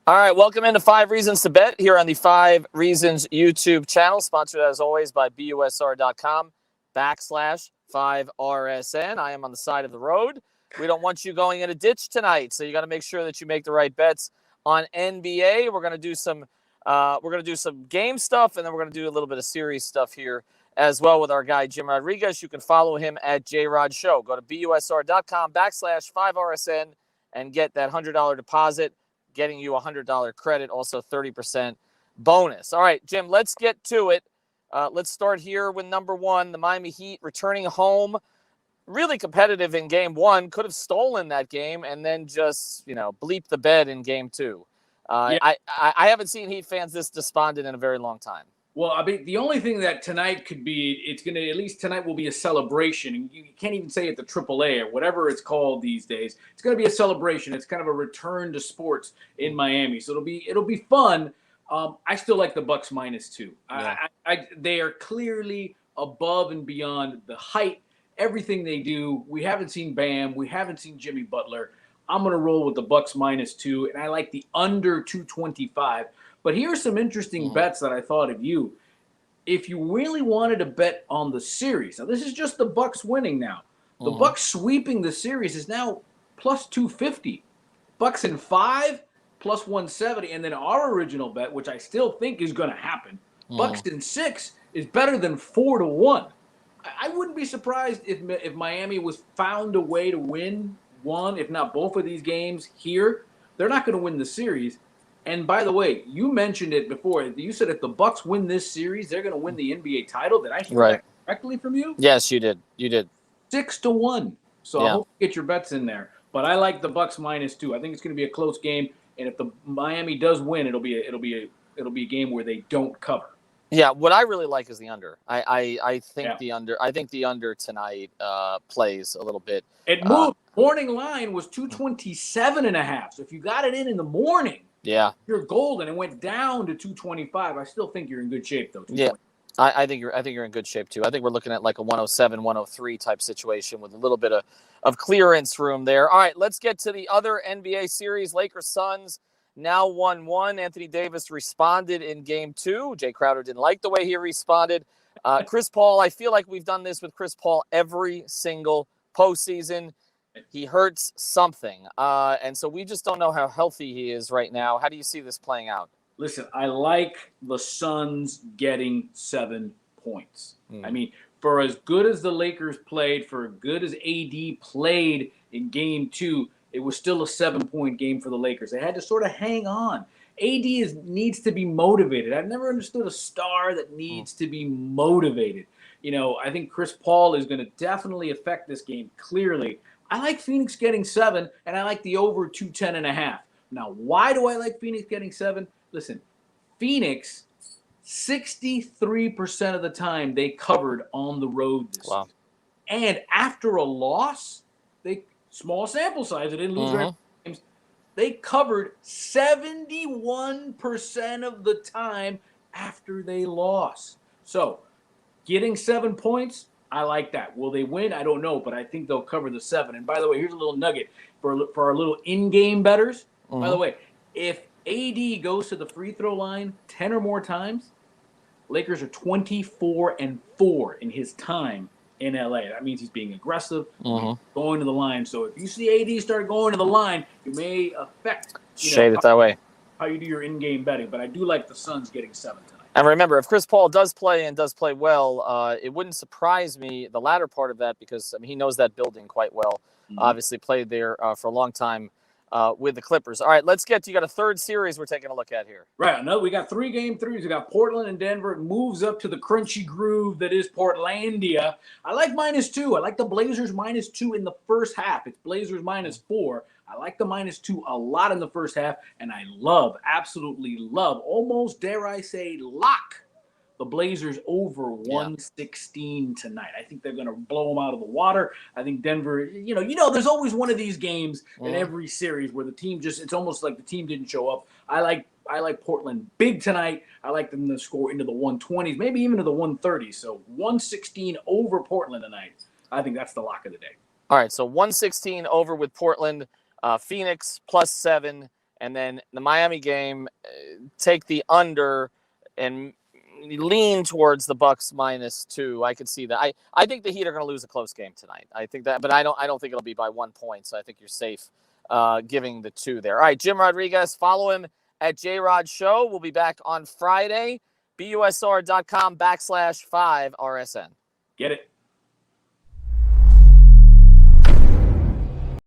All right, welcome into 5 Reasons to Bet here on the 5 Reasons YouTube channel, sponsored as always by BUSR.com/5RSN. I am on the side of the road. We don't want you going in a ditch tonight, so you got to make sure that you make the right bets on NBA. We're going to do some game stuff, and then we're going to do a little bit of series stuff here as well with our guy Jim Rodriguez. You can follow him at Jrod Show. Go to BUSR.com/5RSN and get that $100 deposit, getting you a $100 credit, also 30% bonus. All right, Jim, let's get to it. Let's start here with number one, the Miami Heat returning home. Really competitive in game one, could have stolen that game and then just, bleep the bed in game two. I haven't seen Heat fans this despondent in a very long time. Well, I mean, the only thing that tonight could be, at least tonight will be a celebration. And you can't even say it the AAA or whatever it's called these days. It's going to be a celebration. It's kind of a return to sports in Miami. So it'll be fun. I still like the Bucks -2. Yeah. They are clearly above and beyond the height, everything they do. We haven't seen Bam. We haven't seen Jimmy Butler. I'm going to roll with the Bucks -2, and I like the under 225. But here's some interesting bets that I thought of you. If you really wanted to bet on the series, now this is just the Bucks winning now. The Bucks sweeping the series is now plus 250. Bucks in 5, plus 170. And then our original bet, which I still think is going to happen, Bucks in 6 is better than 4-1. I wouldn't be surprised if Miami was found a way to win one, if not both of these games here. They're not going to win the series. And by the way, you mentioned it before. You said if the Bucks win this series, they're going to win the NBA title. Did I hear that correctly from you? Yes, you did. 6-1. So I hope you get your bets in there. But I like the Bucks -2. I think it's going to be a close game. And if the Miami does win, it'll be a game where they don't cover. Yeah, what I really like is the under. I think the under. I think the under tonight plays a little bit. It moved. Morning line was 227.5. So if you got it in the morning. Yeah, you're golden. It went down to 225. I still think you're in good shape, though. Yeah, I think you're in good shape too. I think we're looking at like a 107, 103 type situation with a little bit of clearance room there. All right, let's get to the other NBA series. Lakers Suns now 1-1. Anthony Davis responded in game 2. Jay Crowder didn't like the way he responded. Chris Paul, I feel like we've done this with Chris Paul every single postseason. He hurts something, and so we just don't know how healthy he is right now. How do you see this playing out? Listen, I like the Suns getting 7 points. I mean, for as good as the Lakers played, for as good as AD played in Game 2, it was still a 7-point game for the Lakers. They had to sort of hang on. AD needs to be motivated. I've never understood a star that needs to be motivated. I think Chris Paul is going to definitely affect this game, clearly. I like Phoenix getting 7, and I like the over 210.5. Now, why do I like Phoenix getting 7? Listen, Phoenix, 63% of the time they covered on the road this season. And after a loss, small sample size, they didn't lose very many games. They covered 71% of the time after they lost. So, getting 7 points, I like that. Will they win? I don't know, but I think they'll cover the 7. And by the way, here's a little nugget for our little in-game bettors. By the way, if AD goes to the free throw line 10 or more times, Lakers are 24-4 in his time in LA. That means he's being aggressive, going to the line. So if you see AD start going to the line, it may affect how you do your in-game betting. But I do like the Suns getting 7 tonight. And remember, if Chris Paul does play and does play well, it wouldn't surprise me, the latter part of that, because he knows that building quite well. Obviously played there for a long time with the Clippers. All right, you got a third series we're taking a look at here. Right. No, we got 3 game threes. We got Portland and Denver. It moves up to the crunchy groove that is Portlandia. I like -2. I like the Blazers -2 in the first half. It's Blazers -4. I like the -2 a lot in the first half, and I absolutely love, almost dare I say, lock the Blazers over 116 tonight. I think they're going to blow them out of the water. I think Denver, there's always one of these games in every series where the team it's almost like the team didn't show up. I like Portland big tonight. I like them to score into the 120s, maybe even to the 130s. So 116 over Portland tonight. I think that's the lock of the day. All right, so 116 over with Portland. Phoenix +7 And then the Miami game, take the under and lean towards the Bucks -2. I could see that. I think the Heat are going to lose a close game tonight. I think that, but I don't think it'll be by 1 point. So I think you're safe giving the 2 there. All right, Jim Rodriguez, follow him at Jrod Show. We'll be back on Friday. BUSR.com/5RSN. Get it.